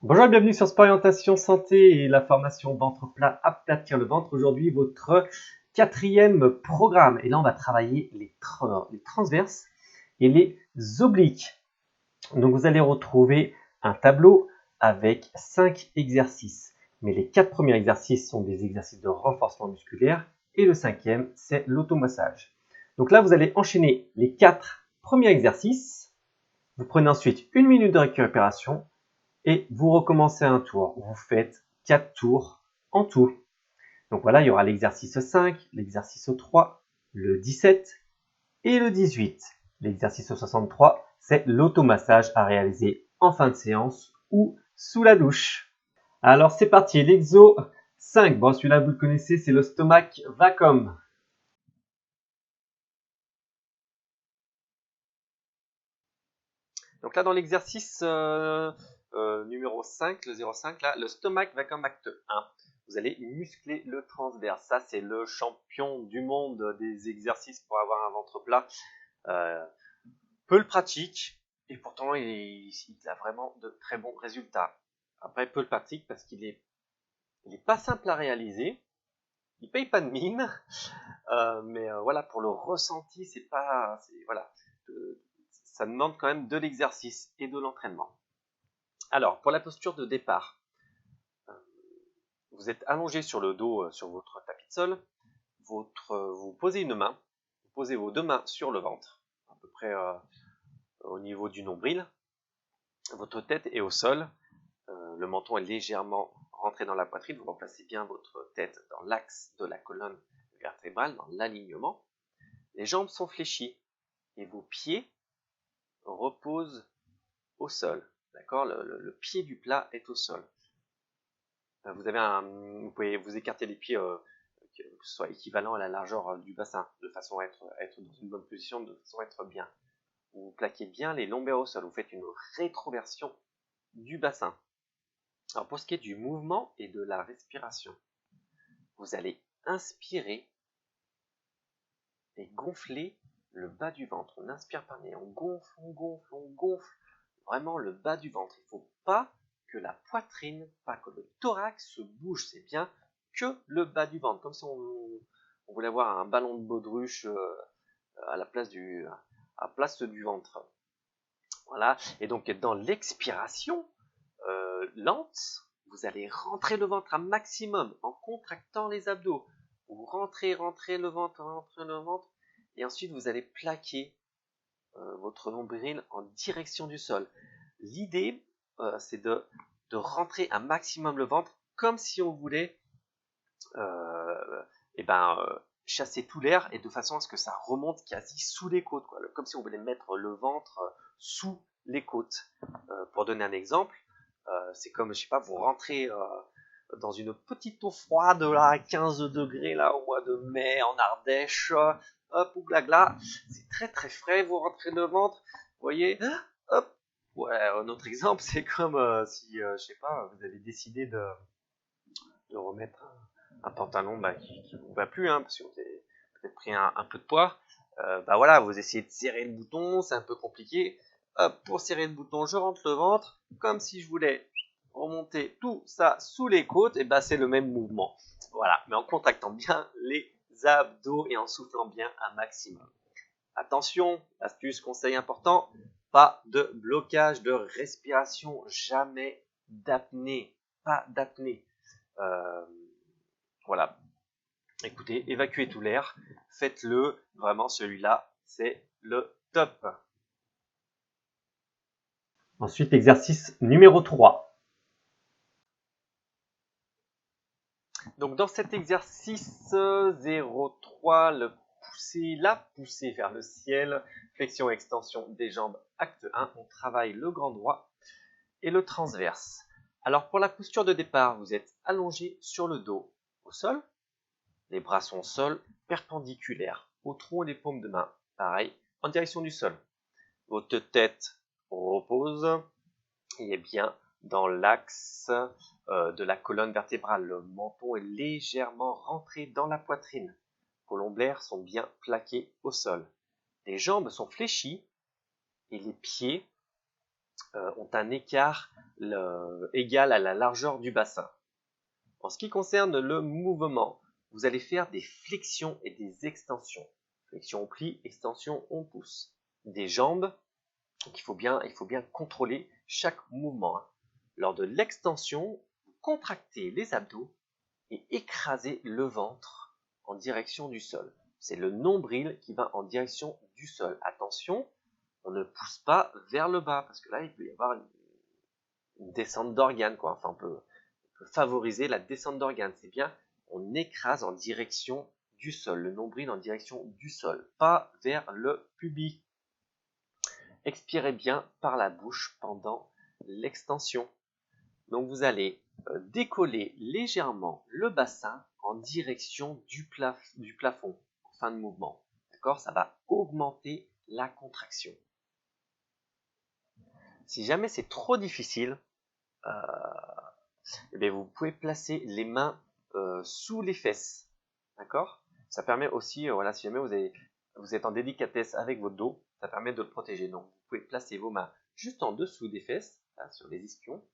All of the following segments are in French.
Bonjour et bienvenue sur Sporientation Santé et la formation ventre plat, aplatir le ventre. Aujourd'hui, votre quatrième programme. Et là, on va travailler les transverses et les obliques. Donc, vous allez retrouver un tableau avec 5 exercices. Mais les 4 premiers exercices sont des exercices de renforcement musculaire et le 5e, c'est l'automassage. Donc là, vous allez enchaîner les 4 premiers exercices. Vous prenez ensuite 1 minute de récupération et vous recommencez un tour. Vous faites 4 tours en tout. Donc voilà, il y aura l'exercice 5, l'exercice 3, le 17 et le 18. L'exercice 63, c'est l'automassage à réaliser en fin de séance ou sous la douche. Alors c'est parti, l'exo 5. Bon, celui-là vous le connaissez, c'est le stomach vacuum. Donc là, dans l'exercice numéro 5, le 0,5, là, le stomach vacuum acte 1. Vous allez muscler le transverse. Ça, c'est le champion du monde des exercices pour avoir un ventre plat. Peu le pratique et pourtant il a vraiment de très bons résultats. Après, peu le pratique parce qu'il est pas simple à réaliser. Il paye pas de mine, mais voilà, pour le ressenti, c'est pas, voilà, ça demande quand même de l'exercice et de l'entraînement. Alors, pour la posture de départ, vous êtes allongé sur le dos, sur votre tapis de sol. Vous posez une main, vous posez vos deux mains sur le ventre, à peu près au niveau du nombril. Votre tête est au sol, le menton est légèrement rentré dans la poitrine. Vous remplacez bien votre tête dans l'axe de la colonne vertébrale, dans l'alignement. Les jambes sont fléchies et vos pieds reposent au sol. D'accord, le pied du plat est au sol. Vous pouvez vous écarter les pieds que ce soit équivalent à la largeur du bassin, de façon à être dans une bonne position, de façon à être bien. Vous plaquez bien les lombaires au sol, vous faites une rétroversion du bassin. Alors pour ce qui est du mouvement et de la respiration, vous allez inspirer et gonfler le bas du ventre. On inspire par le nez, on gonfle vraiment le bas du ventre. Il ne faut pas que la poitrine, pas que le thorax se bouge, c'est bien que le bas du ventre, comme si on voulait avoir un ballon de baudruche à la place du ventre. Voilà. Et donc dans l'expiration lente, vous allez rentrer le ventre un maximum en contractant les abdos. Vous rentrez le ventre, et ensuite vous allez plaquer votre nombril en direction du sol. L'idée, c'est de rentrer un maximum le ventre, comme si on voulait chasser tout l'air et de façon à ce que ça remonte quasi sous les côtes, quoi. Comme si on voulait mettre le ventre sous les côtes. Pour donner un exemple, c'est comme, je sais pas, vous rentrez dans une petite eau froide là, à 15 degrés là, au mois de mai en Ardèche, hop, ouglagla, c'est très très frais, vous rentrez le ventre, vous voyez, hop. Ouais, un autre exemple, c'est comme si, je sais pas, vous avez décidé de remettre un pantalon qui ne vous va plus, hein, parce que vous avez peut-être pris un peu de poids. Voilà, vous essayez de serrer le bouton, c'est un peu compliqué. Hop, pour serrer le bouton, je rentre le ventre, comme si je voulais remonter tout ça sous les côtes, et c'est le même mouvement. Voilà, mais en contractant bien les abdos et en soufflant bien un maximum. Attention, astuce, conseil important, pas de blocage de respiration, jamais d'apnée, pas d'apnée. Voilà, écoutez, évacuez tout l'air, faites-le, vraiment celui-là, c'est le top. Ensuite, exercice numéro 3. Donc dans cet exercice 0,3, la poussée vers le ciel, flexion et extension des jambes, acte 1, on travaille le grand droit et le transverse. Alors pour la posture de départ, vous êtes allongé sur le dos au sol, les bras sont au sol, perpendiculaires au tronc et les paumes de main, pareil, en direction du sol. Votre tête repose et est bien dans l'axe de la colonne vertébrale. Le menton est légèrement rentré dans la poitrine. Vos lombaires sont bien plaqués au sol. Les jambes sont fléchies et les pieds ont un écart égal à la largeur du bassin. En ce qui concerne le mouvement, vous allez faire des flexions et des extensions. Flexion on plie, extension on pousse. Des jambes, donc il faut bien contrôler chaque mouvement. Lors de l'extension, vous contractez les abdos et écrasez le ventre en direction du sol. C'est le nombril qui va en direction du sol. Attention, on ne pousse pas vers le bas, parce que là, il peut y avoir une descente d'organes, quoi. Enfin, on peut favoriser la descente d'organes. C'est bien, on écrase en direction du sol, le nombril en direction du sol, pas vers le pubis. Expirez bien par la bouche pendant l'extension. Donc vous allez décoller légèrement le bassin en direction du plafond en fin de mouvement. D'accord? Ça va augmenter la contraction. Si jamais c'est trop difficile, eh bien vous pouvez placer les mains sous les fesses. D'accord? Ça permet aussi, voilà, si jamais vous êtes en délicatesse avec votre dos, ça permet de le protéger. Donc vous pouvez placer vos mains juste en dessous des fesses, là, sur les ischions.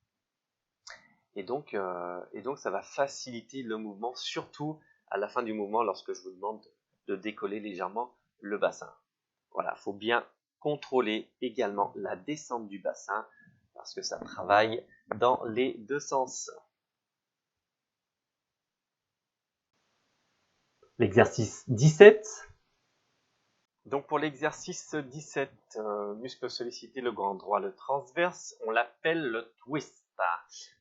Et donc ça va faciliter le mouvement, surtout à la fin du mouvement lorsque je vous demande de décoller légèrement le bassin. Voilà, il faut bien contrôler également la descente du bassin parce que ça travaille dans les deux sens. L'exercice 17. Donc pour l'exercice 17, muscle sollicité, le grand droit, le transverse, on l'appelle le twist.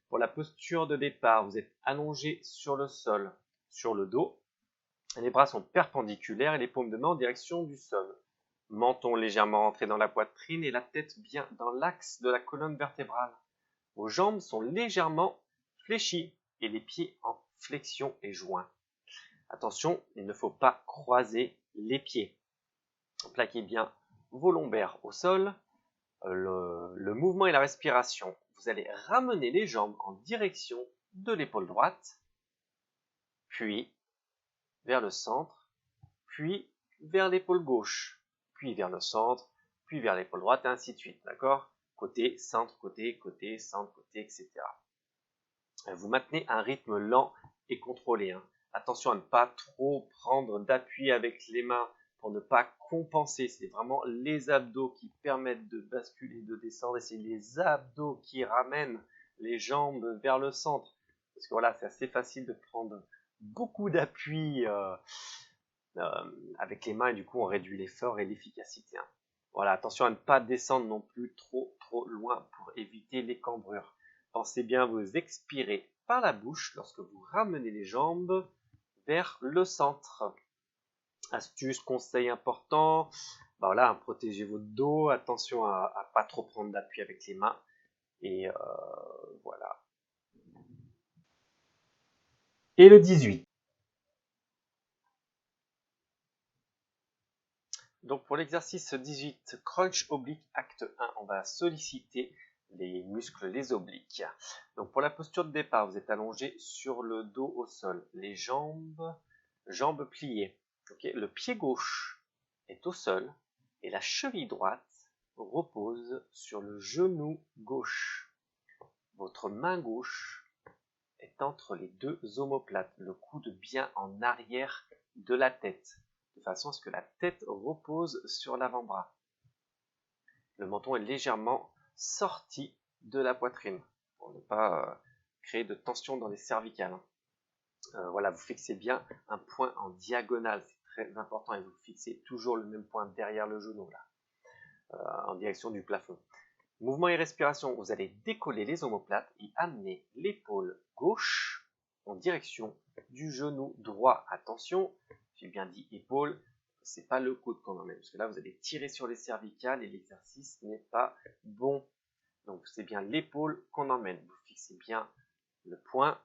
Pour la posture de départ, vous êtes allongé sur le sol, sur le dos. Les bras sont perpendiculaires et les paumes de main en direction du sol. Menton légèrement rentré dans la poitrine et la tête bien dans l'axe de la colonne vertébrale. Vos jambes sont légèrement fléchies et les pieds en flexion et joints. Attention, il ne faut pas croiser les pieds. Plaquez bien vos lombaires au sol. Le mouvement et la respiration. Vous allez ramener les jambes en direction de l'épaule droite, puis vers le centre, puis vers l'épaule gauche, puis vers le centre, puis vers l'épaule droite, et ainsi de suite, d'accord? Côté, centre, côté, centre, côté, etc. Vous maintenez un rythme lent et contrôlé. Attention à ne pas trop prendre d'appui avec les mains pour ne pas compenser. C'est vraiment les abdos qui permettent de basculer, de descendre, et c'est les abdos qui ramènent les jambes vers le centre. Parce que voilà, c'est assez facile de prendre beaucoup d'appui avec les mains et du coup on réduit l'effort et l'efficacité. Voilà, attention à ne pas descendre non plus trop loin pour éviter les cambrures. Pensez bien à vous expirer par la bouche lorsque vous ramenez les jambes vers le centre. Astuce, conseil important, voilà, protégez votre dos, attention à ne pas trop prendre d'appui avec les mains. Et voilà. Et le 18. Donc pour l'exercice 18, crunch oblique acte 1, on va solliciter les muscles, les obliques. Donc pour la posture de départ, vous êtes allongé sur le dos au sol, les jambes pliées. Okay, le pied gauche est au sol et la cheville droite repose sur le genou gauche. Votre main gauche est entre les deux omoplates, le coude bien en arrière de la tête, de façon à ce que la tête repose sur l'avant-bras. Le menton est légèrement sorti de la poitrine pour ne pas créer de tension dans les cervicales. Voilà, vous fixez bien un point en diagonale, c'est très important, et vous fixez toujours le même point derrière le genou, là, en direction du plafond. Mouvement et respiration, vous allez décoller les omoplates et amener l'épaule gauche en direction du genou droit. Attention, j'ai bien dit épaule, c'est pas le coude qu'on emmène, parce que là vous allez tirer sur les cervicales et l'exercice n'est pas bon. Donc c'est bien l'épaule qu'on emmène. Vous fixez bien le point,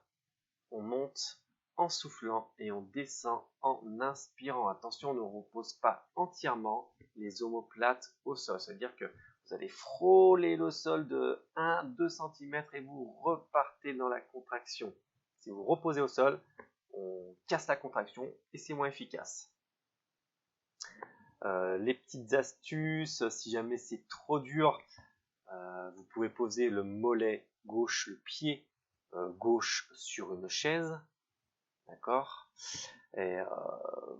on monte en soufflant et on descend en inspirant. Attention, on ne repose pas entièrement les omoplates au sol. C'est-à-dire que vous allez frôler le sol de 1-2 cm et vous repartez dans la contraction. Si vous reposez au sol, on casse la contraction et c'est moins efficace. Les petites astuces, si jamais c'est trop dur, Vous pouvez poser le mollet gauche, le pied gauche sur une chaise. D'accord? Et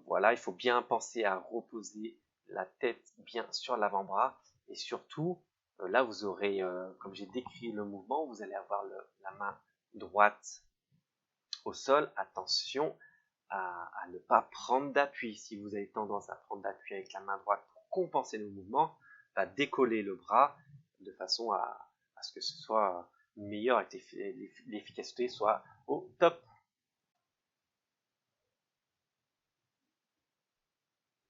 voilà, il faut bien penser à reposer la tête bien sur l'avant-bras. Et surtout, là, vous aurez, comme j'ai décrit le mouvement, vous allez avoir la main droite au sol. Attention à ne pas prendre d'appui. Si vous avez tendance à prendre d'appui avec la main droite pour compenser le mouvement, va décoller le bras de façon à ce que ce soit meilleur et que l'efficacité soit au top.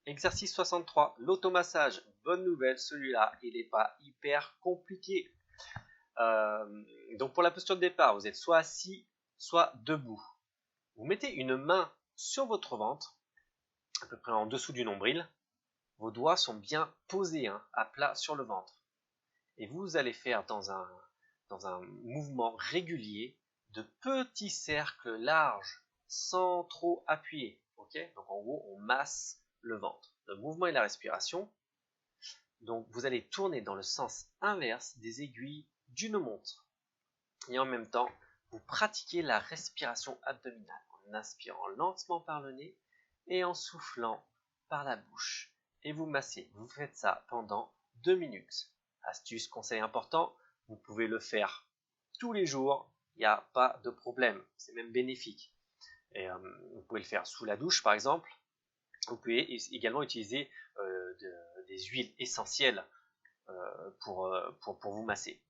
Exercice 63, l'automassage. Bonne nouvelle, celui-là, il n'est pas hyper compliqué. Donc pour la posture de départ, vous êtes soit assis, soit debout. Vous mettez une main sur votre ventre, à peu près en dessous du nombril. Vos doigts sont bien posés, à plat sur le ventre. Et vous allez faire dans un mouvement régulier de petits cercles larges, sans trop appuyer. Okay, donc en gros, on masse le ventre. Le mouvement et la respiration. Donc vous allez tourner dans le sens inverse des aiguilles d'une montre. Et en même temps, vous pratiquez la respiration abdominale en inspirant lentement par le nez et en soufflant par la bouche. Et vous massez. Vous faites ça pendant 2 minutes. Astuce, conseil important, vous pouvez le faire tous les jours. Il n'y a pas de problème. C'est même bénéfique. Et, vous pouvez le faire sous la douche par exemple. Vous pouvez également utiliser des huiles essentielles pour vous masser.